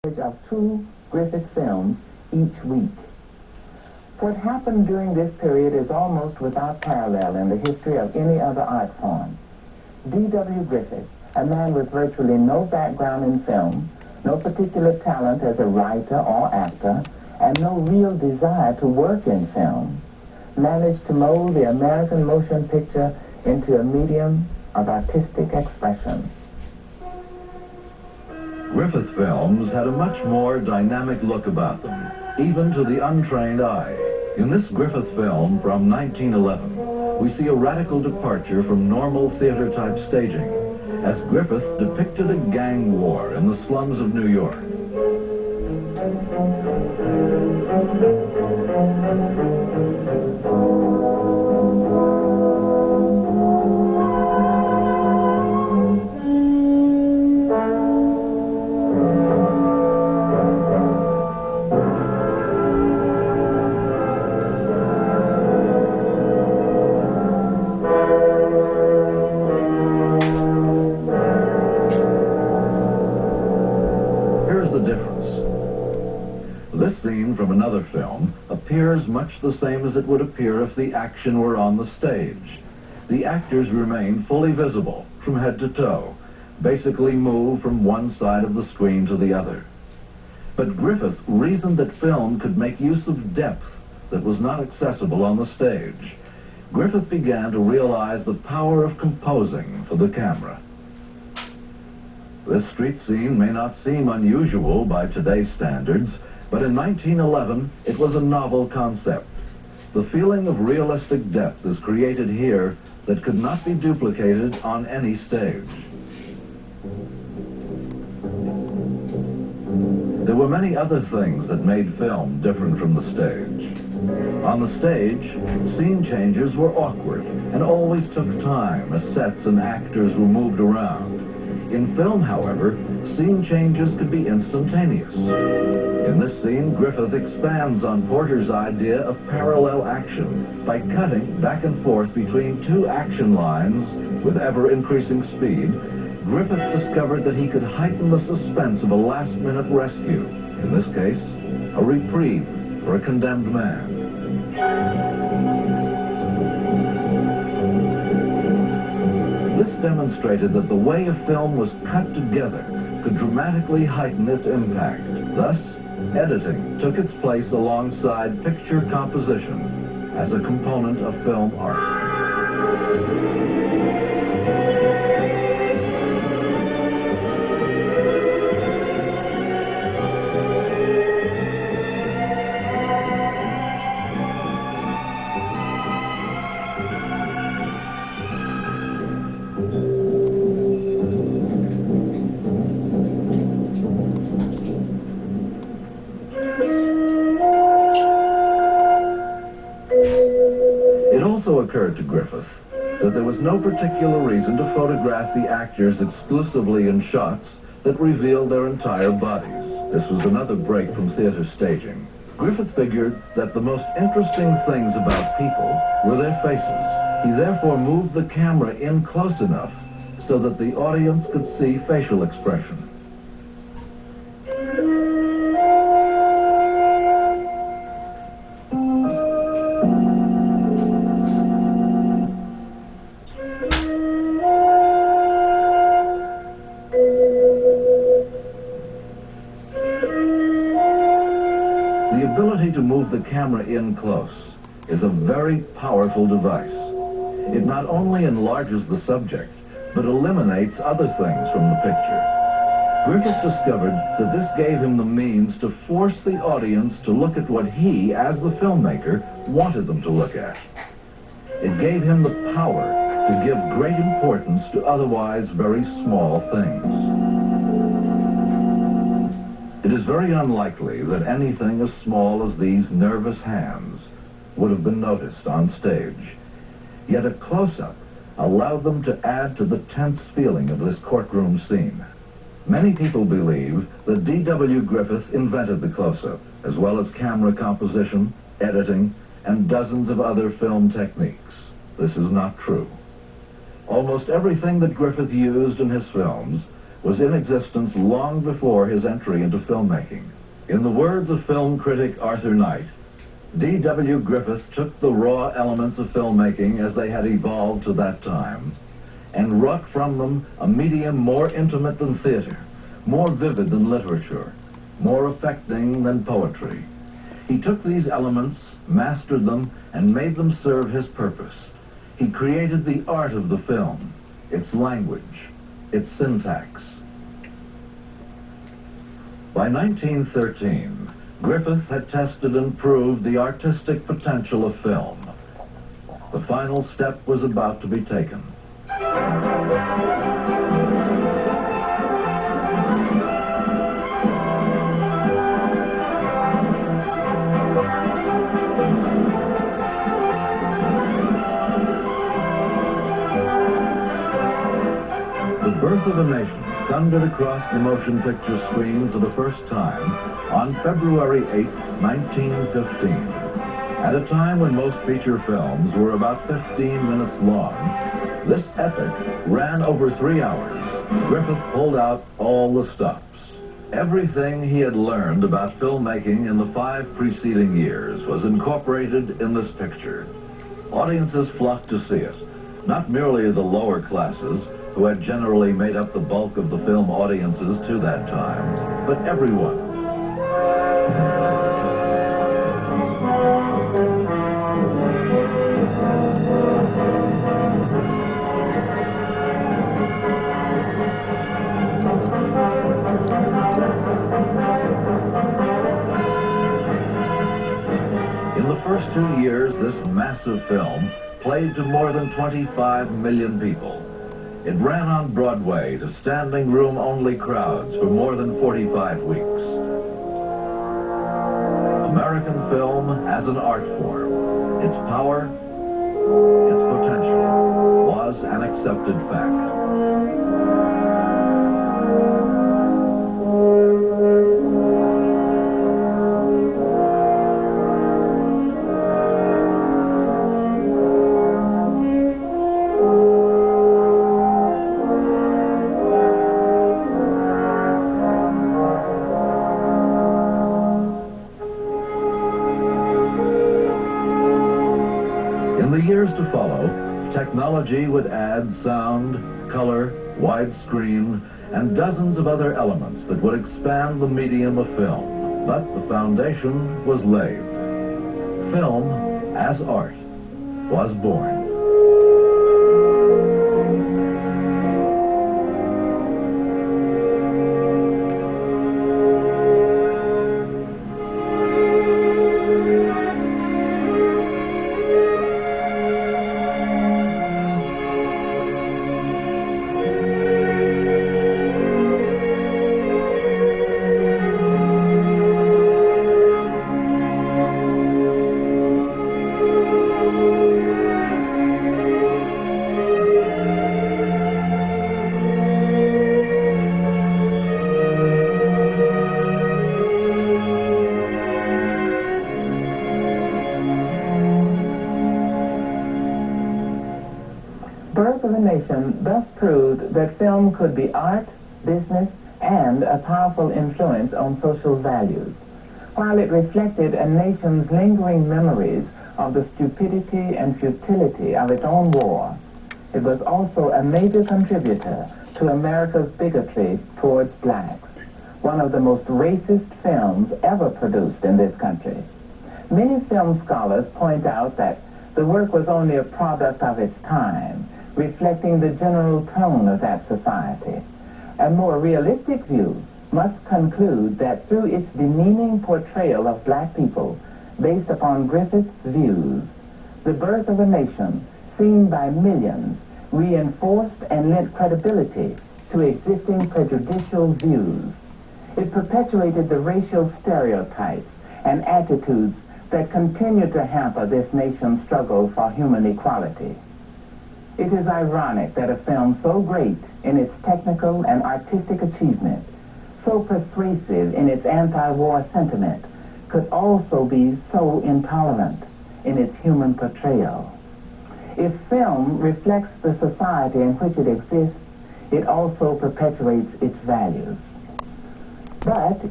Of 2 Griffith films each week. What happened during this period is almost without parallel in the history of any other art form. D.W. Griffith, a man with virtually no background in film, no particular talent as a writer or actor, and no real desire to work in film, managed to mold the American motion picture into a medium of artistic expression. Griffith films had a much more dynamic look about them, even to the untrained eye. In this Griffith film from 1911, we see a radical departure from normal theater-type staging, as Griffith depicted a gang war in the slums of New York. This scene from another film appears much the same as it would appear if the action were on the stage. The actors remain fully visible from head to toe, basically move from one side of the screen to the other. But Griffith reasoned that film could make use of depth that was not accessible on the stage. Griffith began to realize the power of composing for the camera. This street scene may not seem unusual by today's standards, but in 1911, it was a novel concept. The feeling of realistic depth is created here that could not be duplicated on any stage. There were many other things that made film different from the stage. On the stage, scene changes were awkward and always took time as sets and actors were moved around. In film, however, scene changes could be instantaneous. In this scene, Griffith expands on Porter's idea of parallel action by cutting back and forth between 2 action lines with ever-increasing speed. Griffith discovered that he could heighten the suspense of a last-minute rescue, in this case, a reprieve for a condemned man. This demonstrated that the way a film was cut together could dramatically heighten its impact. Thus, editing took its place alongside picture composition as a component of film art. Occurred to Griffith that there was no particular reason to photograph the actors exclusively in shots that revealed their entire bodies. This was another break from theater staging. Griffith figured that the most interesting things about people were their faces. He therefore moved the camera in close enough so that the audience could see facial expression. The ability to move the camera in close is a very powerful device. It not only enlarges the subject, but eliminates other things from the picture. Griffith discovered that this gave him the means to force the audience to look at what he, as the filmmaker, wanted them to look at. It gave him the power to give great importance to otherwise very small things. It is very unlikely that anything as small as these nervous hands would have been noticed on stage. Yet a close-up allowed them to add to the tense feeling of this courtroom scene. Many people believe that D.W. Griffith invented the close-up, as well as camera composition, editing, and dozens of other film techniques. This is not true. Almost everything that Griffith used in his films was in existence long before his entry into filmmaking. In the words of film critic Arthur Knight, D.W. Griffith took the raw elements of filmmaking as they had evolved to that time and wrought from them a medium more intimate than theater, more vivid than literature, more affecting than poetry. He took these elements, mastered them, and made them serve his purpose. He created the art of the film, its language, its syntax. By 1913, Griffith had tested and proved the artistic potential of film. The final step was about to be taken. The Birth of a Nation thundered across the motion picture screen for the first time on February 8, 1915. At a time when most feature films were about 15 minutes long, this epic ran over 3 hours. Griffith pulled out all the stops. Everything he had learned about filmmaking in the 5 preceding years was incorporated in this picture. Audiences flocked to see it, not merely the lower classes, who had generally made up the bulk of the film audiences to that time, but everyone. In the first 2 years, this massive film played to more than 25 million people. It ran on Broadway to standing room only crowds for more than 45 weeks. American film as an art form, its power, its potential, was an accepted fact. In the years to follow, technology would add sound, color, widescreen, and dozens of other elements that would expand the medium of film. But the foundation was laid. Film, as art, was born. Birth of a Nation thus proved that film could be art, business, and a powerful influence on social values. While it reflected a nation's lingering memories of the stupidity and futility of its own war, it was also a major contributor to America's bigotry towards blacks, one of the most racist films ever produced in this country. Many film scholars point out that the work was only a product of its time, reflecting the general tone of that society. A more realistic view must conclude that through its demeaning portrayal of black people, based upon Griffith's views, The Birth of a Nation, seen by millions, reinforced and lent credibility to existing prejudicial views. It perpetuated the racial stereotypes and attitudes that continue to hamper this nation's struggle for human equality. It is ironic that a film so great in its technical and artistic achievement, so persuasive in its anti-war sentiment, could also be so intolerant in its human portrayal. If film reflects the society in which it exists, it also perpetuates its values. But